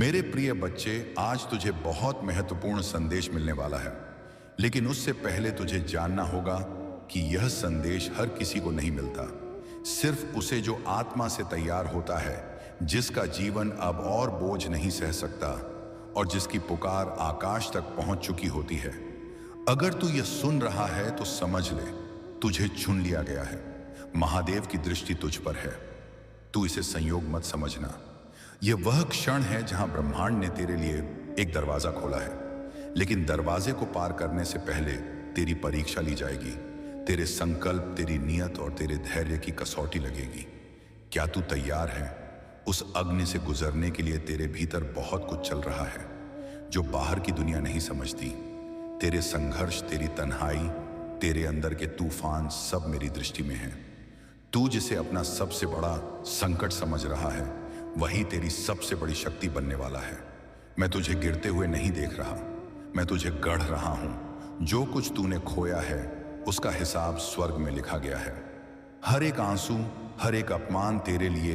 मेरे प्रिय बच्चे, आज तुझे बहुत महत्वपूर्ण संदेश मिलने वाला है। लेकिन उससे पहले तुझे जानना होगा कि यह संदेश हर किसी को नहीं मिलता। सिर्फ उसे जो आत्मा से तैयार होता है, जिसका जीवन अब और बोझ नहीं सह सकता और जिसकी पुकार आकाश तक पहुंच चुकी होती है। अगर तू यह सुन रहा है तो समझ ले, तुझे चुन लिया गया है। महादेव की दृष्टि तुझ पर है। तू इसे संयोग मत समझना। यह वह क्षण है जहां ब्रह्मांड ने तेरे लिए एक दरवाजा खोला है। लेकिन दरवाजे को पार करने से पहले तेरी परीक्षा ली जाएगी। तेरे संकल्प, तेरी नियत और तेरे धैर्य की कसौटी लगेगी। क्या तू तैयार है? उस अग्नि से गुजरने के लिए तेरे भीतर बहुत कुछ चल रहा है जो बाहर की दुनिया नहीं समझती। तेरे संघर्ष, तेरी तन्हाई, तेरे अंदर के तूफान सब मेरी दृष्टि में है। तू जिसे अपना सबसे बड़ा संकट समझ रहा है, वही तेरी सबसे बड़ी शक्ति बनने वाला है। मैं तुझे गिरते हुए नहीं देख रहा, मैं तुझे गढ़ रहा हूं। जो कुछ तूने खोया है उसका हिसाब स्वर्ग में लिखा गया है। हर एक आंसू, हर एक अपमान तेरे लिए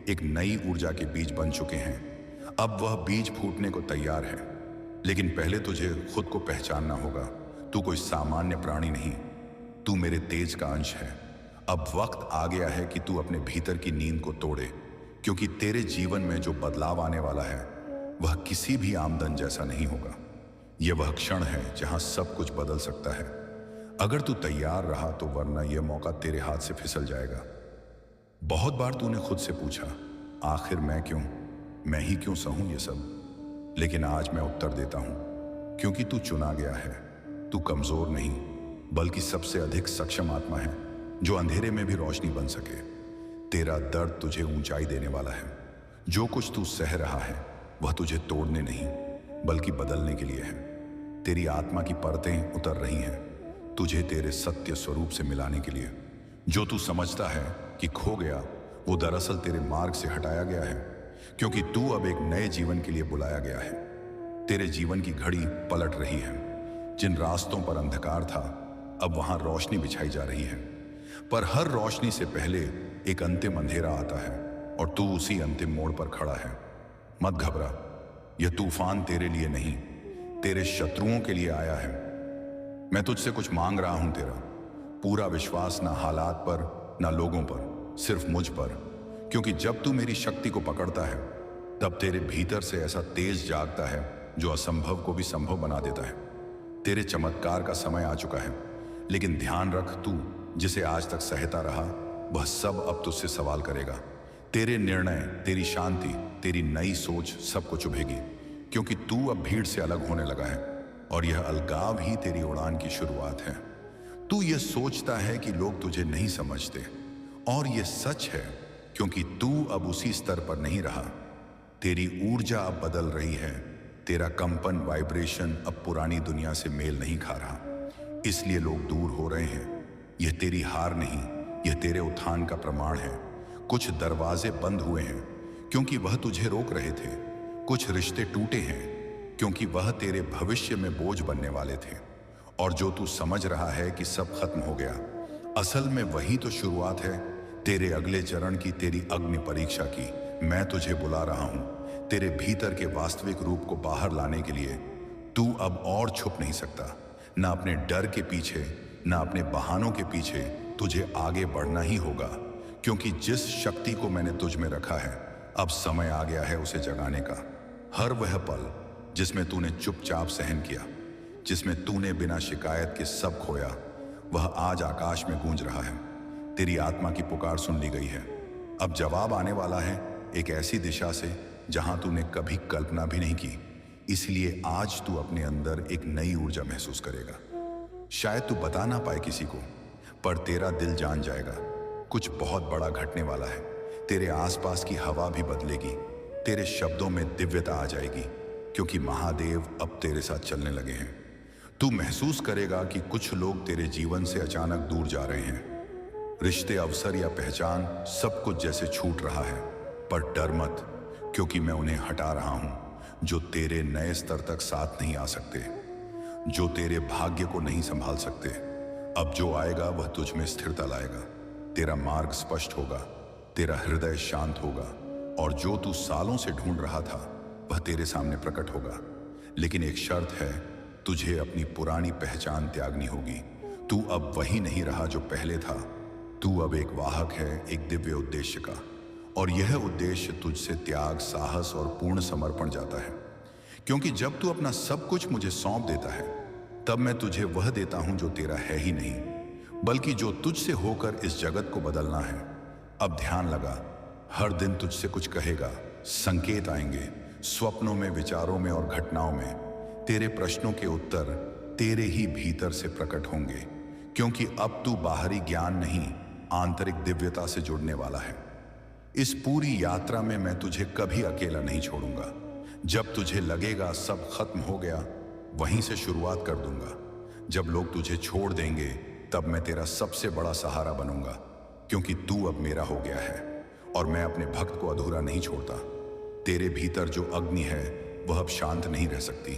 एक नई ऊर्जा के बीज बन चुके हैं। अब वह बीज फूटने को तैयार है। लेकिन पहले तुझे खुद को पहचानना होगा। तू कोई सामान्य प्राणी नहीं, तू मेरे तेज का अंश है। अब वक्त आ गया है कि तू अपने भीतर की नींद को तोड़े, क्योंकि तेरे जीवन में जो बदलाव आने वाला है वह किसी भी आमदन जैसा नहीं होगा। यह वह क्षण है जहां सब कुछ बदल सकता है। अगर तू तैयार रहा तो, वरना यह मौका तेरे हाथ से फिसल जाएगा। बहुत बार तूने खुद से पूछा, आखिर मैं क्यों, मैं ही क्यों सहूं ये सब। लेकिन आज मैं उत्तर देता हूं, क्योंकि तू चुना गया है। तू कमजोर नहीं, बल्कि सबसे अधिक सक्षम आत्मा है जो अंधेरे में भी रोशनी बन सके। तेरा दर्द तुझे ऊंचाई देने वाला है। जो कुछ तू सह रहा है वह तुझे तोड़ने नहीं, बल्कि बदलने के लिए है। तेरी आत्मा की परतें उतर रही हैं, तुझे तेरे सत्य स्वरूप से मिलाने के लिए। जो तू समझता है कि खो गया, वो दरअसल तेरे मार्ग से हटाया गया है, क्योंकि तू अब एक नए जीवन के लिए बुलाया गया है। तेरे जीवन की घड़ी पलट रही है। जिन रास्तों पर अंधकार था, अब वहां रोशनी बिछाई जा रही है। पर हर रोशनी से पहले एक अंतिम अंधेरा आता है, और तू उसी अंतिम मोड़ पर खड़ा है। मत घबरा, यह तूफान तेरे लिए नहीं, तेरे शत्रुओं के लिए आया है। मैं तुझसे कुछ मांग रहा हूं, तेरा पूरा विश्वास, ना हालात पर, ना लोगों पर, सिर्फ मुझ पर। क्योंकि जब तू मेरी शक्ति को पकड़ता है, तब तेरे भीतर से ऐसा तेज जागता है जो असंभव को भी संभव बना देता है। तेरे चमत्कार का समय आ चुका है। लेकिन ध्यान रख, तू जिसे आज तक सहता रहा, वह सब अब तुझसे सवाल करेगा। तेरे निर्णय, तेरी शांति, तेरी नई सोच सबको चुभेगी, क्योंकि तू अब भीड़ से अलग होने लगा है, और यह अलगाव ही तेरी उड़ान की शुरुआत है। तू यह सोचता है कि लोग तुझे नहीं समझते, और यह सच है, क्योंकि तू अब उसी स्तर पर नहीं रहा। तेरी ऊर्जा अब बदल रही है। तेरा कंपन, वाइब्रेशन अब पुरानी दुनिया से मेल नहीं खा रहा। इसलिए लोग दूर हो रहे हैं। यह तेरी हार नहीं, यह तेरे उत्थान का प्रमाण है। कुछ दरवाजे बंद हुए हैं क्योंकि वह तुझे रोक रहे थे। कुछ रिश्ते टूटे हैं क्योंकि वह तेरे भविष्य में बोझ बनने वाले थे। और जो तू समझ रहा है कि सब खत्म हो गया, असल में वही तो शुरुआत है तेरे अगले चरण की, तेरी अग्नि परीक्षा की। मैं तुझे बुला रहा हूं तेरे भीतर के वास्तविक रूप को बाहर लाने के लिए। तू अब और छुप नहीं सकता, ना अपने डर के पीछे, ना अपने बहानों के पीछे। तुझे आगे बढ़ना ही होगा, क्योंकि जिस शक्ति को मैंने तुझ में रखा है, अब समय आ गया है उसे जगाने का। हर वह पल जिसमें तूने चुपचाप सहन किया, जिसमें तूने बिना शिकायत के सब खोया, वह आज आकाश में गूंज रहा है। तेरी आत्मा की पुकार सुन ली गई है। अब जवाब आने वाला है, एक ऐसी दिशा से जहां तूने कभी कल्पना भी नहीं की। इसलिए आज तू अपने अंदर एक नई ऊर्जा महसूस करेगा। शायद तू बता ना पाए किसी को, पर तेरा दिल जान जाएगा, कुछ बहुत बड़ा घटने वाला है। तेरे आसपास की हवा भी बदलेगी, तेरे शब्दों में दिव्यता आ जाएगी, क्योंकि महादेव अब तेरे साथ चलने लगे हैं। तू महसूस करेगा कि कुछ लोग तेरे जीवन से अचानक दूर जा रहे हैं। रिश्ते, अवसर या पहचान, सब कुछ जैसे छूट रहा है। पर डर मत, क्योंकि मैं उन्हें हटा रहा हूं जो तेरे नए स्तर तक साथ नहीं आ सकते, जो तेरे भाग्य को नहीं संभाल सकते। अब जो आएगा वह तुझ में स्थिरता लाएगा। तेरा मार्ग स्पष्ट होगा, तेरा हृदय शांत होगा, और जो तू सालों से ढूंढ रहा था वह तेरे सामने प्रकट होगा। लेकिन एक शर्त है, तुझे अपनी पुरानी पहचान त्यागनी होगी। तू अब वही नहीं रहा जो पहले था। तू अब एक वाहक है एक दिव्य उद्देश्य का, और यह उद्देश्य तुझसे त्याग, साहस और पूर्ण समर्पण जाता है। क्योंकि जब तू अपना सब कुछ मुझे सौंप देता है, तब मैं तुझे वह देता हूं जो तेरा है ही नहीं, बल्कि जो तुझसे होकर इस जगत को बदलना है। अब ध्यान लगा, हर दिन तुझसे कुछ कहेगा, संकेत आएंगे, स्वप्नों में, विचारों में और घटनाओं में। तेरे प्रश्नों के उत्तर तेरे ही भीतर से प्रकट होंगे, क्योंकि अब तू बाहरी ज्ञान नहीं, आंतरिक दिव्यता से जुड़ने वाला है। इस पूरी यात्रा में मैं तुझे कभी अकेला नहीं छोड़ूंगा। जब तुझे लगेगा सब खत्म हो गया, वहीं से शुरुआत कर दूंगा। जब लोग तुझे छोड़ देंगे, तब मैं तेरा सबसे बड़ा सहारा बनूंगा, क्योंकि तू अब मेरा हो गया है और मैं अपने भक्त को अधूरा नहीं छोड़ता। तेरे भीतर जो अग्नि है वह अब शांत नहीं रह सकती।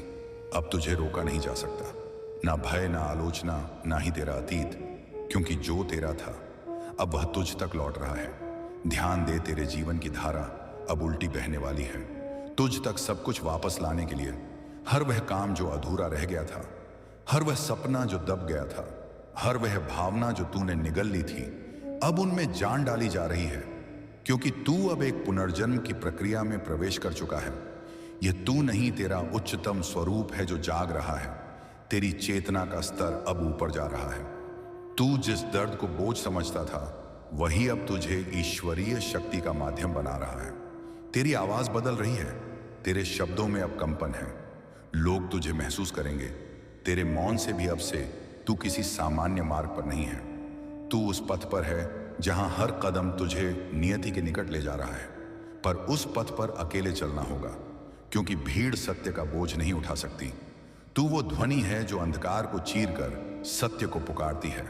अब तुझे रोका नहीं जा सकता, ना भय, ना आलोचना, ना ही तेरा अतीत, क्योंकि जो तेरा था अब वह तुझ तक लौट रहा है। ध्यान दे, तेरे जीवन की धारा अब उल्टी बहने वाली है, तुझ तक सब कुछ वापस लाने के लिए। हर वह काम जो अधूरा रह गया था, हर वह सपना जो दब गया था, हर वह भावना जो तूने निगल ली थी, अब उनमें जान डाली जा रही है, क्योंकि तू अब एक पुनर्जन्म की प्रक्रिया में प्रवेश कर चुका है। यह तू नहीं, तेरा उच्चतम स्वरूप है जो जाग रहा है। तेरी चेतना का स्तर अब ऊपर जा रहा है। तू जिस दर्द को बोझ समझता था, वही अब तुझे ईश्वरीय शक्ति का माध्यम बना रहा है। तेरी आवाज बदल रही है, तेरे शब्दों में अब कंपन है। लोग तुझे महसूस करेंगे। तेरे मौन से भी अब से तू किसी सामान्य मार्ग पर नहीं है। तू उस पथ पर है जहां हर कदम तुझे नियति के निकट ले जा रहा है। पर उस पथ पर अकेले चलना होगा, क्योंकि भीड़ सत्य का बोझ नहीं उठा सकती। तू वो ध्वनि है जो अंधकार को चीरकर सत्य को पुकारती है।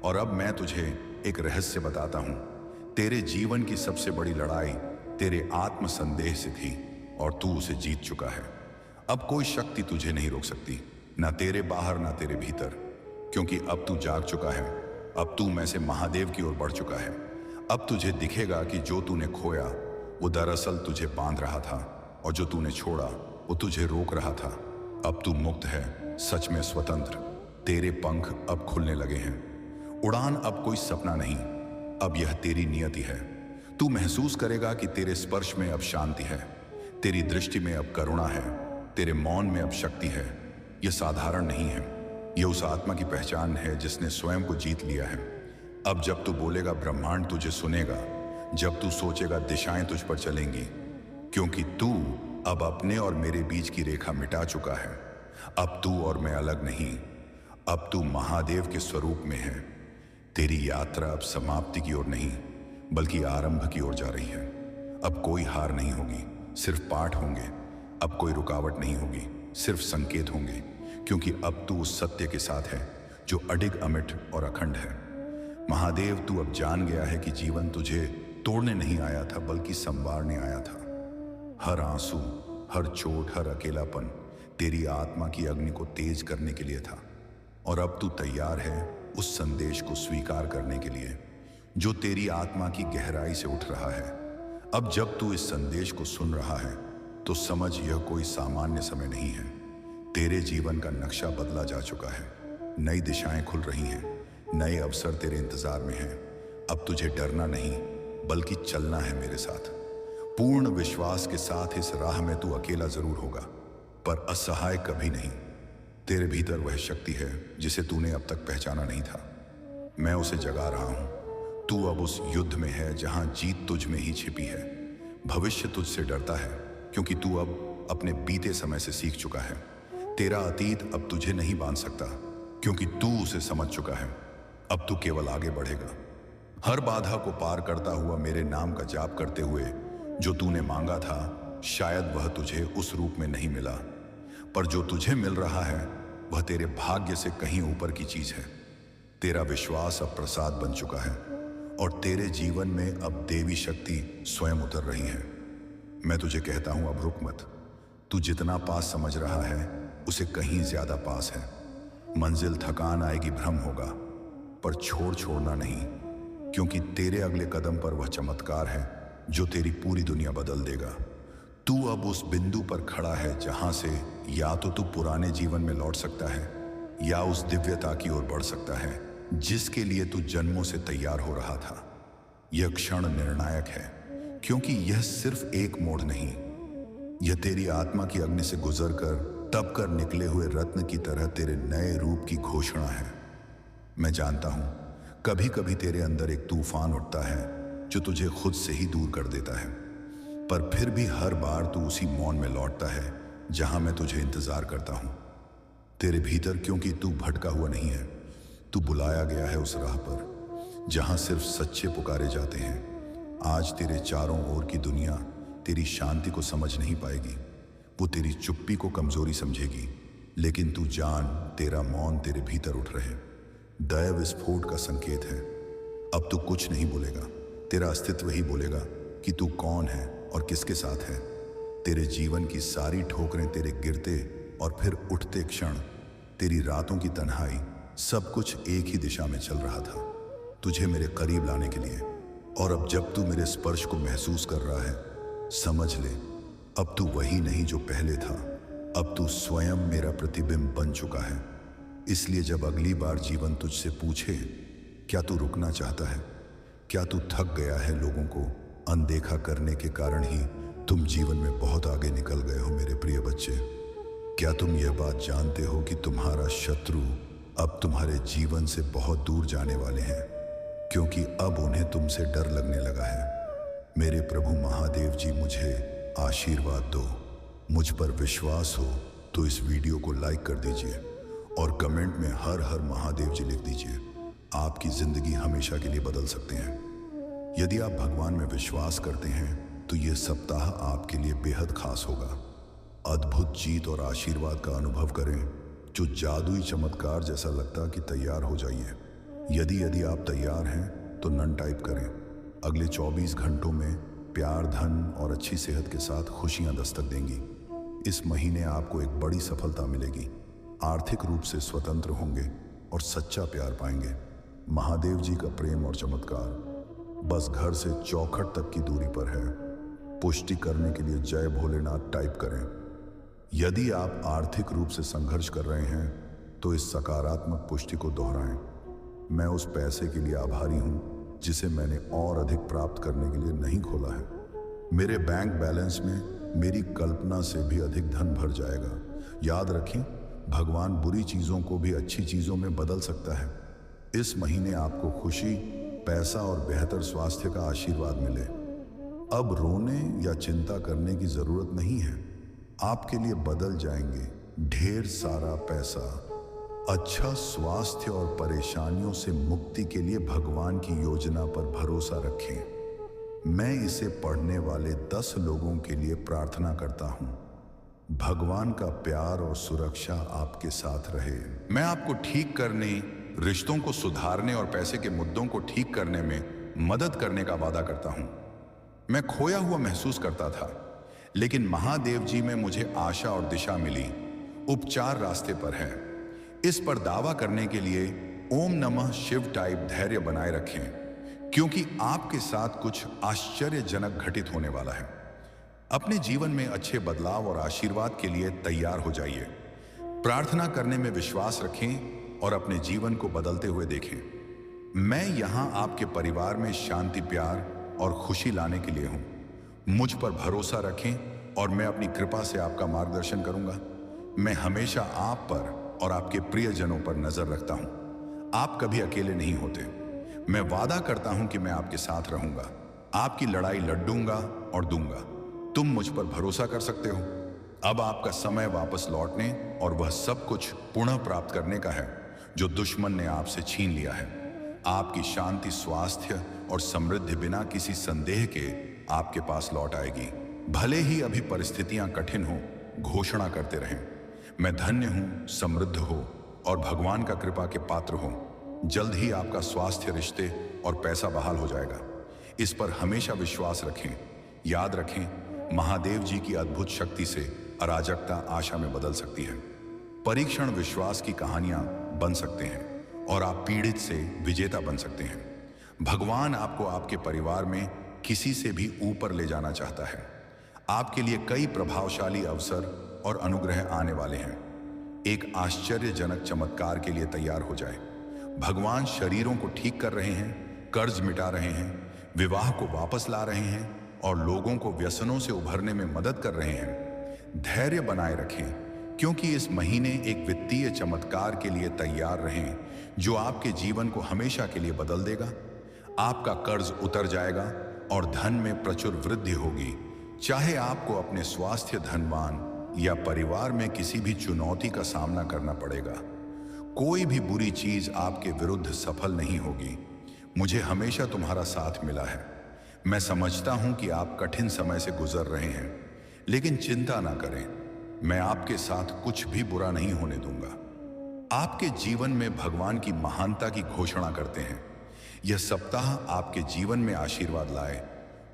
और अब मैं तुझे एक रहस्य बताता हूं। तेरे जीवन की सबसे बड़ी लड़ाई तेरे आत्म संदेह से थी, और तू उसे जीत चुका है। अब कोई शक्ति तुझे नहीं रोक सकती, ना तेरे बाहर ना तेरे भीतर, क्योंकि अब तू जाग चुका है। अब तू में से महादेव की ओर बढ़ चुका है। अब तुझे दिखेगा कि जो तूने खोया वो दरअसल तुझे बांध रहा था, और जो तूने छोड़ा वो तुझे रोक रहा था। अब तू मुक्त है, सच में स्वतंत्र। तेरे पंख अब खुलने लगे हैं। उड़ान अब कोई सपना नहीं, अब यह तेरी नियति है। तू महसूस करेगा कि तेरे स्पर्श में अब शांति है, तेरी दृष्टि में अब करुणा है, तेरे मौन में अब शक्ति है। यह साधारण नहीं है, यह उस आत्मा की पहचान है जिसने स्वयं को जीत लिया है। अब जब तू बोलेगा, ब्रह्मांड तुझे सुनेगा। जब तू सोचेगा, दिशाएं तुझ पर चलेंगी, क्योंकि तू अब अपने और मेरे बीच की रेखा मिटा चुका है। अब तू और मैं अलग नहीं, अब तू महादेव के स्वरूप में है। तेरी यात्रा अब समाप्ति की ओर नहीं, बल्कि आरंभ की ओर जा रही है। अब कोई हार नहीं होगी, सिर्फ पाठ होंगे। अब कोई रुकावट नहीं होगी, सिर्फ संकेत होंगे, क्योंकि अब तू उस सत्य के साथ है जो अडिग, अमिट और अखंड है। महादेव, तू अब जान गया है कि जीवन तुझे तोड़ने नहीं आया था, बल्कि संवारने आया था। हर आंसू, हर चोट, हर अकेलापन तेरी आत्मा की अग्नि को तेज करने के लिए था। और अब तू तैयार है उस संदेश को स्वीकार करने के लिए जो तेरी आत्मा की गहराई से उठ रहा है। अब जब तू इस संदेश को सुन रहा है, तो समझ, यह कोई सामान्य समय नहीं है। तेरे जीवन का नक्शा बदला जा चुका है। नई दिशाएं खुल रही हैं, नए अवसर तेरे इंतजार में हैं। अब तुझे डरना नहीं, बल्कि चलना है मेरे साथ। पूर्ण विश्वास के साथ इस राह में तू अकेला जरूर होगा, पर असहाय कभी नहीं। तेरे भीतर वह शक्ति है जिसे तूने अब तक पहचाना नहीं था। मैं उसे जगा रहा हूं। तू अब उस युद्ध में है जहां जीत तुझ में ही छिपी है। भविष्य तुझसे डरता है, क्योंकि तू अब अपने बीते समय से सीख चुका है। तेरा अतीत अब तुझे नहीं बांध सकता, क्योंकि तू उसे समझ चुका है। अब तू केवल आगे बढ़ेगा, हर बाधा को पार करता हुआ, मेरे नाम का जाप करते हुए। जो तूने मांगा था, शायद वह तुझे उस रूप में नहीं मिला, पर जो तुझे मिल रहा है वह तेरे भाग्य से कहीं ऊपर की चीज है। तेरा विश्वास अब प्रसाद बन चुका है, और तेरे जीवन में अब देवी शक्ति स्वयं उतर रही है। मैं तुझे कहता हूं, अब रुक मत। तू जितना पास समझ रहा है, उसे कहीं ज्यादा पास है। मंजिल, थकान आएगी, भ्रम होगा, पर छोड़ना नहीं, क्योंकि तेरे अगले कदम पर वह चमत्कार है जो तेरी पूरी दुनिया बदल देगा। तू अब उस बिंदु पर खड़ा है जहां से या तो तू पुराने जीवन में लौट सकता है या उस दिव्यता की ओर बढ़ सकता है जिसके लिए तू जन्मों से तैयार हो रहा था। यह क्षण निर्णायक है क्योंकि यह सिर्फ एक मोड़ नहीं, यह तेरी आत्मा की अग्नि से गुजरकर तब कर निकले हुए रत्न की तरह तेरे नए रूप की घोषणा है। मैं जानता हूं कभी कभी तेरे अंदर एक तूफान उठता है जो तुझे खुद से ही दूर कर देता है, पर फिर भी हर बार तू उसी मौन में लौटता है जहां मैं तुझे इंतजार करता हूं तेरे भीतर, क्योंकि तू भटका हुआ नहीं है, तू बुलाया गया है उस राह पर जहां सिर्फ सच्चे पुकारे जाते हैं। आज तेरे चारों ओर की दुनिया तेरी शांति को समझ नहीं पाएगी, वो तेरी चुप्पी को कमजोरी समझेगी, लेकिन तू जान तेरा मौन तेरे भीतर उठ रहे दैव विस्फोट का संकेत है। अब तू कुछ नहीं बोलेगा, तेरा अस्तित्व ही बोलेगा कि तू कौन है और किसके साथ है। तेरे जीवन की सारी ठोकरें, तेरे गिरते और फिर उठते क्षण, तेरी रातों की तन्हाई, सब कुछ एक ही दिशा में चल रहा था, तुझे मेरे करीब लाने के लिए। और अब जब तू मेरे स्पर्श को महसूस कर रहा है, समझ ले अब तू वही नहीं जो पहले था, अब तू स्वयं मेरा प्रतिबिंब बन चुका है। इसलिए जब अगली बार जीवन तुझसे पूछे क्या तू रुकना चाहता है, क्या तू थक गया है लोगों को अनदेखा करने के कारण ही तुम जीवन में बहुत आगे निकल गए हो मेरे प्रिय बच्चे, क्या तुम यह बात जानते हो कि तुम्हारा शत्रु अब तुम्हारे जीवन से बहुत दूर जाने वाले हैं, क्योंकि अब उन्हें तुमसे डर लगने लगा है। मेरे प्रभु महादेव जी मुझे आशीर्वाद दो, मुझ पर विश्वास हो तो इस वीडियो को लाइक कर दीजिए और कमेंट में हर हर महादेव जी लिख दीजिए। आपकी जिंदगी हमेशा के लिए बदल सकते हैं। यदि आप भगवान में विश्वास करते हैं तो यह सप्ताह आपके लिए बेहद खास होगा। अद्भुत जीत और आशीर्वाद का अनुभव करें जो जादुई चमत्कार जैसा लगता कि तैयार हो जाइए। यदि आप तैयार हैं तो नन टाइप करें। अगले 24 घंटों में प्यार, धन और अच्छी सेहत के साथ खुशियां दस्तक देंगी। इस महीने आपको एक बड़ी सफलता मिलेगी, आर्थिक रूप से स्वतंत्र होंगे और सच्चा प्यार पाएंगे। महादेव जी का प्रेम और चमत्कार बस घर से चौखट तक की दूरी पर है। पुष्टि करने के लिए जय भोलेनाथ टाइप करें। यदि आप आर्थिक रूप से संघर्ष कर रहे हैं तो इस सकारात्मक पुष्टि को दोहराएं। मैं उस पैसे के लिए आभारी हूं जिसे मैंने और अधिक प्राप्त करने के लिए नहीं खोला है। मेरे बैंक बैलेंस में मेरी कल्पना से भी अधिक धन भर जाएगा। याद रखें, भगवान बुरी चीजों को भी अच्छी चीजों में बदल सकता है। इस महीने आपको खुशी, पैसा और बेहतर स्वास्थ्य का आशीर्वाद मिले। अब रोने या चिंता करने की जरूरत नहीं है, आपके लिए बदल जाएंगे ढेर सारा पैसा, अच्छा स्वास्थ्य और परेशानियों से मुक्ति के लिए भगवान की योजना पर भरोसा रखें। मैं इसे पढ़ने वाले 10 लोगों के लिए प्रार्थना करता हूं। भगवान का प्यार और सुरक्षा आपके साथ रहे। मैं आपको ठीक करने, रिश्तों को सुधारने और पैसे के मुद्दों को ठीक करने में मदद करने का वादा करता हूं। मैं खोया हुआ महसूस करता था, लेकिन महादेव जी में मुझे आशा और दिशा मिली। उपचार रास्ते पर है। इस पर दावा करने के लिए ओम नमः शिव टाइप धैर्य बनाए रखें, क्योंकि आपके साथ कुछ आश्चर्यजनक घटित होने वाला है। अपने जीवन में अच्छे बदलाव और आशीर्वाद के लिए तैयार हो जाइए। प्रार्थना करने में विश्वास रखें और अपने जीवन को बदलते हुए देखें। मैं यहां आपके परिवार में शांति, प्यार और खुशी लाने के लिए हूं। मुझ पर भरोसा रखें और मैं अपनी कृपा से आपका मार्गदर्शन करूंगा। मैं हमेशा आप पर और आपके प्रियजनों पर नजर रखता हूं। आप कभी अकेले नहीं होते। मैं वादा करता हूं कि मैं आपके साथ रहूंगा, आपकी लड़ाई लड़ूंगा और दूंगा। तुम मुझ पर भरोसा कर सकते हो। अब आपका समय वापस लौटने और वह सब कुछ पुनः प्राप्त करने का है जो दुश्मन ने आपसे छीन लिया है। आपकी शांति, स्वास्थ्य और समृद्धि बिना किसी संदेह के आपके पास लौट आएगी। भले ही अभी परिस्थितियां कठिन हो, घोषणा करते रहें, मैं धन्य हूं, समृद्ध हो और भगवान का कृपा के पात्र हो। जल्द ही आपका स्वास्थ्य, रिश्ते और पैसा बहाल हो जाएगा। इस पर हमेशा विश्वास रखें। याद रखें, महादेव जी की अद्भुत शक्ति से अराजकता आशा में बदल सकती है। परीक्षण विश्वास की कहानियां बन सकते हैं और आप पीड़ित से विजेता बन सकते हैं। भगवान आपको आपके परिवार में किसी से भी ऊपर ले जाना चाहता है। आपके लिए कई प्रभावशाली अवसर और अनुग्रह आने वाले हैं। एक आश्चर्यजनक चमत्कार के लिए तैयार हो जाए। भगवान शरीरों को ठीक कर रहे हैं, कर्ज मिटा रहे हैं, विवाह को वापस ला रहे हैं और लोगों को व्यसनों से उभरने में मदद कर रहे हैं। धैर्य बनाए रखें, क्योंकि इस महीने एक वित्तीय चमत्कार के लिए तैयार रहें जो आपके जीवन को हमेशा के लिए बदल देगा। आपका कर्ज उतर जाएगा और धन में प्रचुर वृद्धि होगी। चाहे आपको अपने स्वास्थ्य, धनवान या परिवार में किसी भी चुनौती का सामना करना पड़ेगा, कोई भी बुरी चीज आपके विरुद्ध सफल नहीं होगी। मुझे हमेशा तुम्हारा साथ मिला है। मैं समझता हूं कि आप कठिन समय से गुजर रहे हैं, लेकिन चिंता ना करें, मैं आपके साथ कुछ भी बुरा नहीं होने दूंगा। आपके जीवन में भगवान की महानता की घोषणा करते हैं। यह सप्ताह आपके जीवन में आशीर्वाद लाए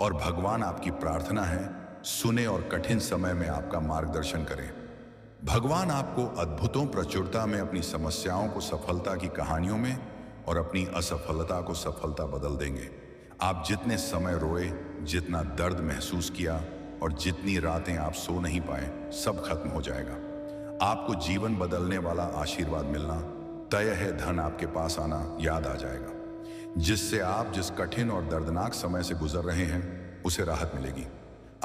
और भगवान आपकी प्रार्थना है सुने और कठिन समय में आपका मार्गदर्शन करें। भगवान आपको अद्भुतों प्रचुरता में अपनी समस्याओं को सफलता की कहानियों में और अपनी असफलता को सफलता बदल देंगे। आप जितने समय रोए, जितना दर्द महसूस किया और जितनी रातें आप सो नहीं पाए, सब खत्म हो जाएगा। आपको जीवन बदलने वाला आशीर्वाद मिलना तय है। धन आपके पास आना याद आ जाएगा, जिससे आप जिस कठिन और दर्दनाक समय से गुजर रहे हैं उसे राहत मिलेगी।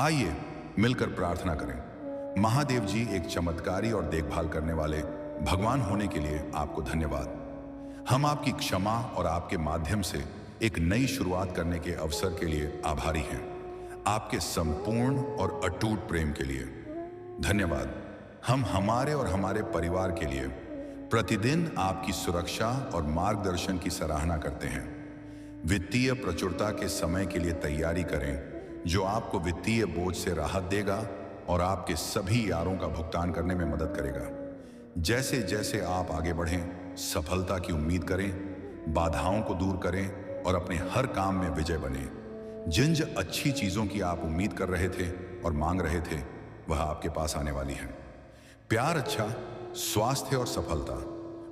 आइए मिलकर प्रार्थना करें। महादेव जी, एक चमत्कारी और देखभाल करने वाले भगवान होने के लिए आपको धन्यवाद। हम आपकी क्षमा और आपके माध्यम से एक नई शुरुआत करने के अवसर के लिए आभारी हैं। आपके संपूर्ण और अटूट प्रेम के लिए धन्यवाद। हम हमारे और हमारे परिवार के लिए प्रतिदिन आपकी सुरक्षा और मार्गदर्शन की सराहना करते हैं। वित्तीय प्रचुरता के समय के लिए तैयारी करें, जो आपको वित्तीय बोझ से राहत देगा और आपके सभी यारों का भुगतान करने में मदद करेगा। जैसे जैसे आप आगे बढ़ें, सफलता की उम्मीद करें, बाधाओं को दूर करें और अपने हर काम में विजय बने। जिन अच्छी चीजों की आप उम्मीद कर रहे थे और मांग रहे थे, वह आपके पास आने वाली है। प्यार, अच्छा स्वास्थ्य और सफलता।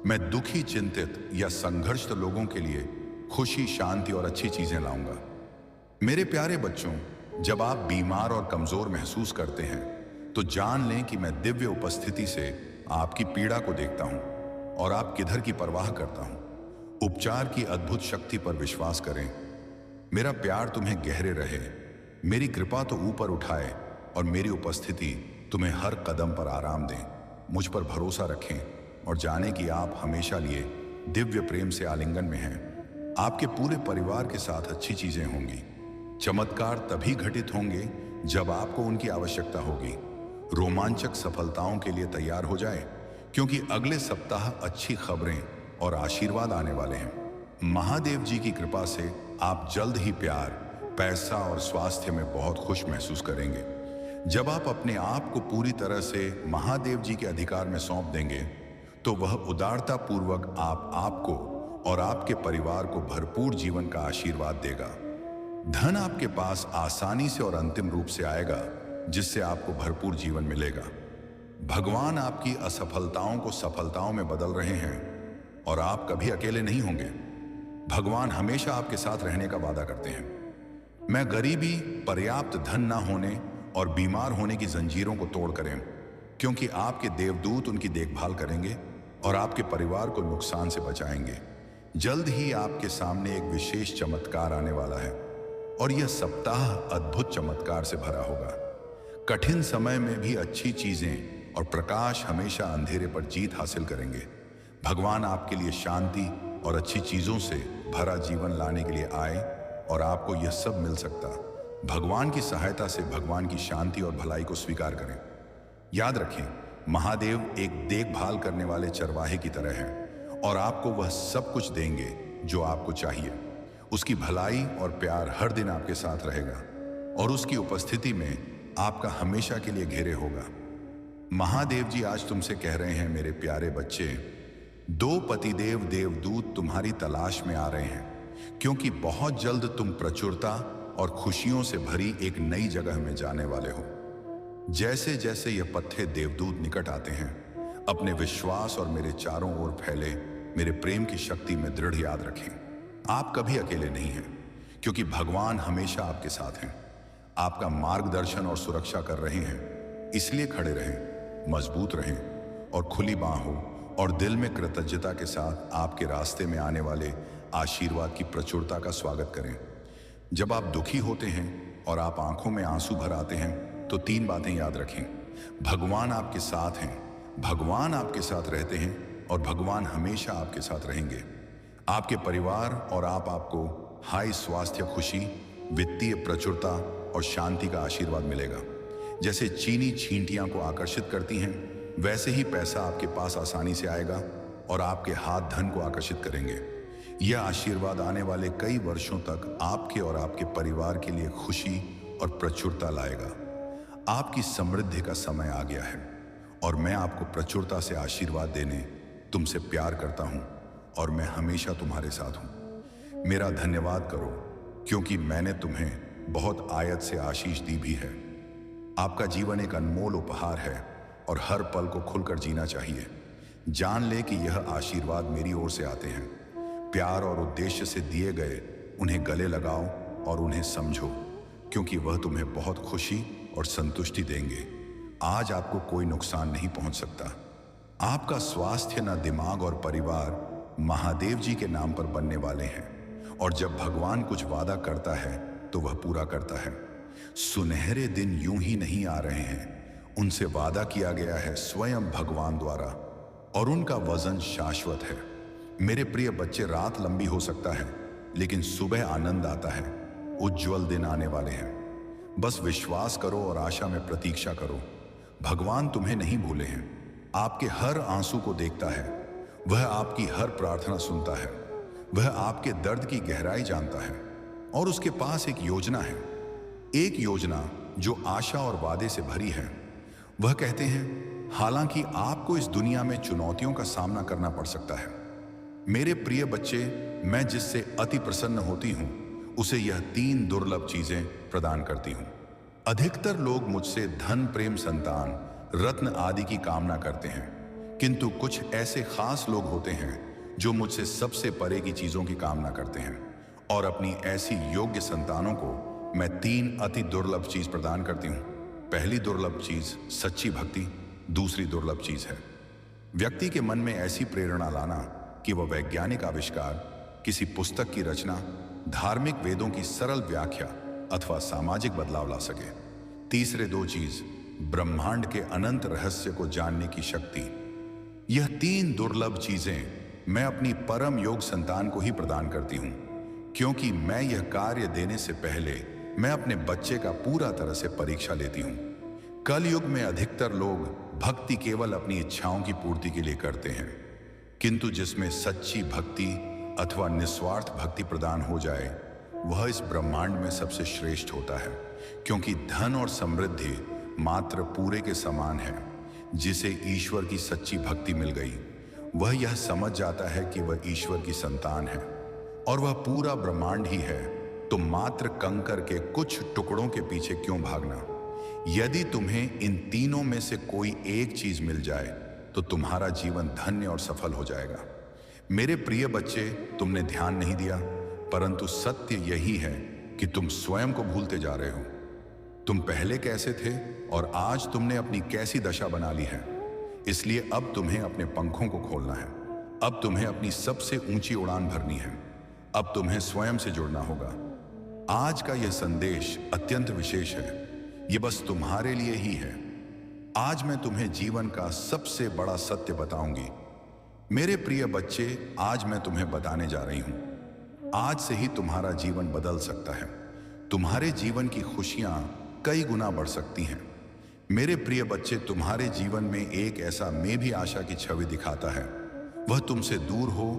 मैं दुखी, चिंतित या संघर्षित लोगों के लिए खुशी, शांति और अच्छी चीजें लाऊंगा। मेरे प्यारे बच्चों, जब आप बीमार और कमजोर महसूस करते हैं तो जान लें कि मैं दिव्य उपस्थिति से आपकी पीड़ा को देखता हूं और आप किधर की परवाह करता हूं। उपचार की अद्भुत शक्ति पर विश्वास करें। मेरा प्यार तुम्हें गहरे रहे, मेरी कृपा तो ऊपर उठाए और मेरी उपस्थिति तुम्हें हर कदम पर आराम दें। मुझ पर भरोसा रखें और जानें कि आप हमेशा लिए दिव्य प्रेम से आलिंगन में हैं। आपके पूरे परिवार के साथ अच्छी चीजें होंगी। चमत्कार तभी घटित होंगे जब आपको उनकी आवश्यकता होगी। रोमांचक सफलताओं के लिए तैयार हो जाए, क्योंकि अगले सप्ताह अच्छी खबरें और आशीर्वाद आने वाले हैं। महादेव जी की कृपा से आप जल्द ही प्यार, पैसा और स्वास्थ्य में बहुत खुश महसूस करेंगे। जब आप अपने आप को पूरी तरह से महादेव जी के अधिकार में सौंप देंगे, तो वह उदारता पूर्वक आपको और आपके परिवार को भरपूर जीवन का आशीर्वाद देगा। धन आपके पास आसानी से और अंतिम रूप से आएगा, जिससे आपको भरपूर जीवन मिलेगा। भगवान आपकी असफलताओं को सफलताओं में बदल रहे हैं और आप कभी अकेले नहीं होंगे। भगवान हमेशा आपके साथ रहने का वादा करते हैं। मैं गरीबी, पर्याप्त धन ना होने और बीमार होने की जंजीरों को तोड़ करें, क्योंकि आपके देवदूत उनकी देखभाल करेंगे और आपके परिवार को नुकसान से बचाएंगे। जल्द ही आपके सामने एक विशेष चमत्कार आने वाला है और यह सप्ताह अद्भुत चमत्कार से भरा होगा। कठिन समय में भी अच्छी चीजें और प्रकाश हमेशा अंधेरे पर जीत हासिल करेंगे। भगवान आपके लिए शांति और अच्छी चीजों से भरा जीवन लाने के लिए आए और आपको यह सब मिल सकता। भगवान की सहायता से भगवान की शांति और भलाई को स्वीकार करें। याद रखें, महादेव एक देखभाल करने वाले चरवाहे की तरह हैं और आपको वह सब कुछ देंगे जो आपको चाहिए। उसकी भलाई और प्यार हर दिन आपके साथ रहेगा और उसकी उपस्थिति में आपका हमेशा के लिए घेरे होगा। महादेव जी आज तुमसे कह रहे हैं, मेरे प्यारे बच्चे, दो पतिदेव देवदूत तुम्हारी तलाश में आ रहे हैं, क्योंकि बहुत जल्द तुम प्रचुरता और खुशियों से भरी एक नई जगह में जाने वाले हो। जैसे जैसे ये पत्थे देवदूत निकट आते हैं, अपने विश्वास और मेरे चारों ओर फैले मेरे प्रेम की शक्ति में दृढ़ याद रखें। आप कभी अकेले नहीं हैं, क्योंकि भगवान हमेशा आपके साथ हैं। आपका मार्गदर्शन और सुरक्षा कर रहे हैं। इसलिए खड़े रहें, मजबूत रहें और खुली बाहों और दिल में कृतज्ञता के साथ आपके रास्ते में आने वाले आशीर्वाद की प्रचुरता का स्वागत करें। जब आप दुखी होते हैं और आप आंखों में आंसू भर आते हैं तो 3 बातें याद रखें। भगवान आपके साथ हैं, भगवान आपके साथ रहते हैं और भगवान हमेशा आपके साथ रहेंगे। आपके परिवार और आपको हाई स्वास्थ्य, खुशी, वित्तीय प्रचुरता और शांति का आशीर्वाद मिलेगा। जैसे चीनी छींटियां को आकर्षित करती हैं, वैसे ही पैसा आपके पास आसानी से आएगा और आपके हाथ धन को आकर्षित करेंगे। यह आशीर्वाद आने वाले कई वर्षों तक आपके और आपके परिवार के लिए खुशी और प्रचुरता लाएगा। आपकी समृद्धि का समय आ गया है और मैं आपको प्रचुरता से आशीर्वाद देने तुमसे प्यार करता हूं और मैं हमेशा तुम्हारे साथ हूं। मेरा धन्यवाद करो क्योंकि मैंने तुम्हें बहुत आयत से आशीष दी भी है। आपका जीवन एक अनमोल उपहार है और हर पल को खुलकर जीना चाहिए। जान ले कि यह आशीर्वाद मेरी ओर से आते हैं। प्यार और उद्देश्य से दिए गए उन्हें गले लगाओ और उन्हें समझो, क्योंकि वह तुम्हें बहुत खुशी और संतुष्टि देंगे। आज आपको कोई नुकसान नहीं पहुंच सकता। आपका स्वास्थ्य, न दिमाग और परिवार महादेव जी के नाम पर बनने वाले हैं और जब भगवान कुछ वादा करता है तो वह पूरा करता है। सुनहरे दिन यूं ही नहीं आ रहे हैं, उनसे वादा किया गया है स्वयं भगवान द्वारा और उनका वजन शाश्वत है। मेरे प्रिय बच्चे, रात लंबी हो सकता है लेकिन सुबह आनंद आता है। उज्जवल दिन आने वाले हैं। बस विश्वास करो और आशा में प्रतीक्षा करो। भगवान तुम्हें नहीं भूले हैं। आपके हर आंसू को देखता है, वह आपकी हर प्रार्थना सुनता है, वह आपके दर्द की गहराई जानता है और उसके पास एक योजना है, एक योजना जो आशा और वादे से भरी है। वह कहते हैं, हालांकि आपको इस दुनिया में चुनौतियों का सामना करना पड़ सकता है। मेरे प्रिय बच्चे, मैं जिससे अति प्रसन्न होती हूं उसे यह 3 दुर्लभ चीजें प्रदान करती हूं। अधिकतर लोग मुझसे धन, प्रेम, संतान, रत्न आदि की कामना करते हैं, किंतु कुछ ऐसे खास लोग होते हैं जो मुझसे सबसे परे की चीजों की कामना करते हैं और अपनी ऐसी योग्य संतानों को मैं 3 अति दुर्लभ चीज प्रदान करती हूं। पहली दुर्लभ चीज सच्ची भक्ति, दूसरी दुर्लभ चीज है व्यक्ति के मन में ऐसी प्रेरणा लाना कि वह वैज्ञानिक आविष्कार, किसी पुस्तक की रचना, धार्मिक वेदों की सरल व्याख्या अथवा सामाजिक बदलाव ला सके। तीसरे 2 चीज ब्रह्मांड के अनंत रहस्य को जानने की शक्ति। यह 3 दुर्लभ चीजें मैं अपनी परम योग संतान को ही प्रदान करती हूं, क्योंकि मैं यह कार्य देने से पहले मैं अपने बच्चे का पूरा तरह से परीक्षा लेती हूं। कल युग में अधिकतर लोग भक्ति केवल अपनी इच्छाओं की पूर्ति के लिए करते हैं, किंतु जिसमें सच्ची भक्ति अथवा निस्वार्थ भक्ति प्रदान हो जाए वह इस ब्रह्मांड में सबसे श्रेष्ठ होता है, क्योंकि धन और समृद्धि मात्र पूरे के समान है। जिसे ईश्वर की सच्ची भक्ति मिल गई वह यह समझ जाता है कि वह ईश्वर की संतान है और वह पूरा ब्रह्मांड ही है। तो मात्र कंकर के कुछ टुकड़ों के पीछे क्यों भागना। यदि तुम्हें इन तीनों में से कोई एक चीज मिल जाए तो तुम्हारा जीवन धन्य और सफल हो जाएगा। मेरे प्रिय बच्चे, तुमने ध्यान नहीं दिया, परंतु सत्य यही है कि तुम स्वयं को भूलते जा रहे हो। तुम पहले कैसे थे और आज तुमने अपनी कैसी दशा बना ली है। इसलिए अब तुम्हें अपने पंखों को खोलना है। अब तुम्हें अपनी सबसे ऊंची उड़ान भरनी है। अब तुम्हें स्वयं से जुड़ना होगा। आज का यह संदेश अत्यंत विशेष है। यह बस तुम्हारे लिए ही है। आज मैं तुम्हें जीवन का सबसे बड़ा सत्य बताऊंगी। मेरे प्रिय बच्चे, आज मैं तुम्हें बताने जा रही हूं। आज से ही तुम्हारा जीवन बदल सकता है। तुम्हारे जीवन की खुशियां कई गुना बढ़ सकती हैं। मेरे प्रिय बच्चे, तुम्हारे जीवन में एक ऐसा मैं भी आशा की छवि दिखाता है। वह तुमसे दूर हो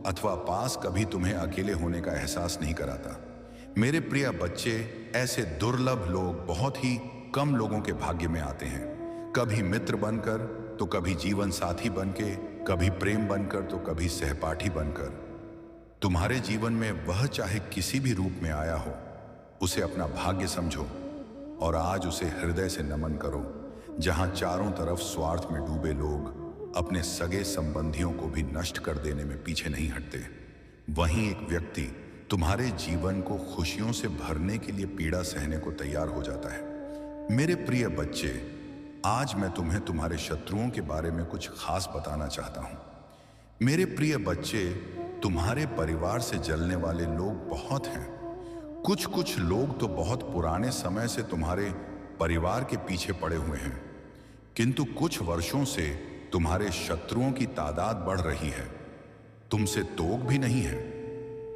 अथवा पास, कभी तुम्हें अकेले होने का एहसास नहीं कराता। मेरे प्रिय बच्चे, ऐसे दुर्लभ लोग बहुत ही कम लोगों के भाग्य में आते हैं। कभी मित्र बनकर तो कभी जीवन साथी बनके, कभी प्रेम बनकर तो कभी सहपाठी बनकर। तुम्हारे जीवन में वह चाहे किसी भी रूप में आया हो, उसे अपना भाग्य समझो और आज उसे हृदय से नमन करो। जहां चारों तरफ स्वार्थ में डूबे लोग अपने सगे संबंधियों को भी नष्ट कर देने में पीछे नहीं हटते, वहीं एक व्यक्ति तुम्हारे जीवन को खुशियों से भरने के लिए पीड़ा सहने को तैयार हो जाता है। मेरे प्रिय बच्चे, आज मैं तुम्हें तुम्हारे शत्रुओं के बारे में कुछ खास बताना चाहता हूं। मेरे प्रिय बच्चे, तुम्हारे परिवार से जलने वाले लोग बहुत हैं। कुछ कुछ लोग तो बहुत पुराने समय से तुम्हारे परिवार के पीछे पड़े हुए हैं, किंतु कुछ वर्षों से तुम्हारे शत्रुओं की तादाद बढ़ रही है। तुमसे तोक भी नहीं है।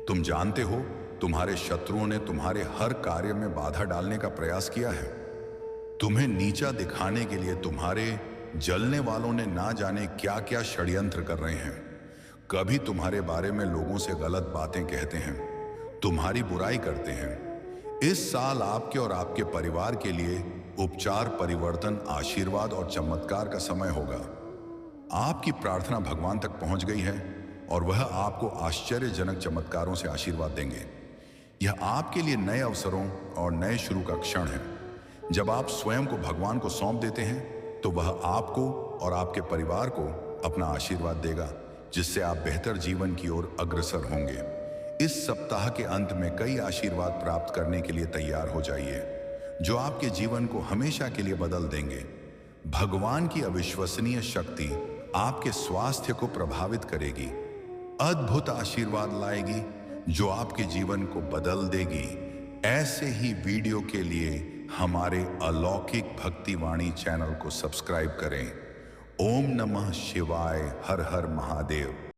तुम जानते हो, तुम्हारे शत्रुओं ने तुम्हारे हर कार्य में बाधा डालने का प्रयास किया है। तुम्हें नीचा दिखाने के लिए तुम्हारे जलने वालों ने ना जाने क्या क्या षड्यंत्र कर रहे हैं। कभी तुम्हारे बारे में लोगों से गलत बातें कहते हैं, तुम्हारी बुराई करते हैं। इस साल आपके और आपके परिवार के लिए उपचार, परिवर्तन, आशीर्वाद और चमत्कार का समय होगा। आपकी प्रार्थना भगवान तक पहुंच गई है और वह आपको आश्चर्यजनक चमत्कारों से आशीर्वाद देंगे। यह आपके लिए नए अवसरों और नए शुरू का क्षण है। जब आप स्वयं को भगवान को सौंप देते हैं तो वह आपको और आपके परिवार को अपना आशीर्वाद देगा, जिससे आप बेहतर जीवन की ओर अग्रसर होंगे। इस सप्ताह के अंत में कई आशीर्वाद प्राप्त करने के लिए तैयार हो जाइए, जो आपके जीवन को हमेशा के लिए बदल देंगे। भगवान की अविश्वसनीय शक्ति आपके स्वास्थ्य को प्रभावित करेगी, अद्भुत आशीर्वाद लाएगी जो आपके जीवन को बदल देगी। ऐसे ही वीडियो के लिए हमारे अलौकिक भक्तिवाणी चैनल को सब्सक्राइब करें। ओम नमः शिवाय। हर हर महादेव।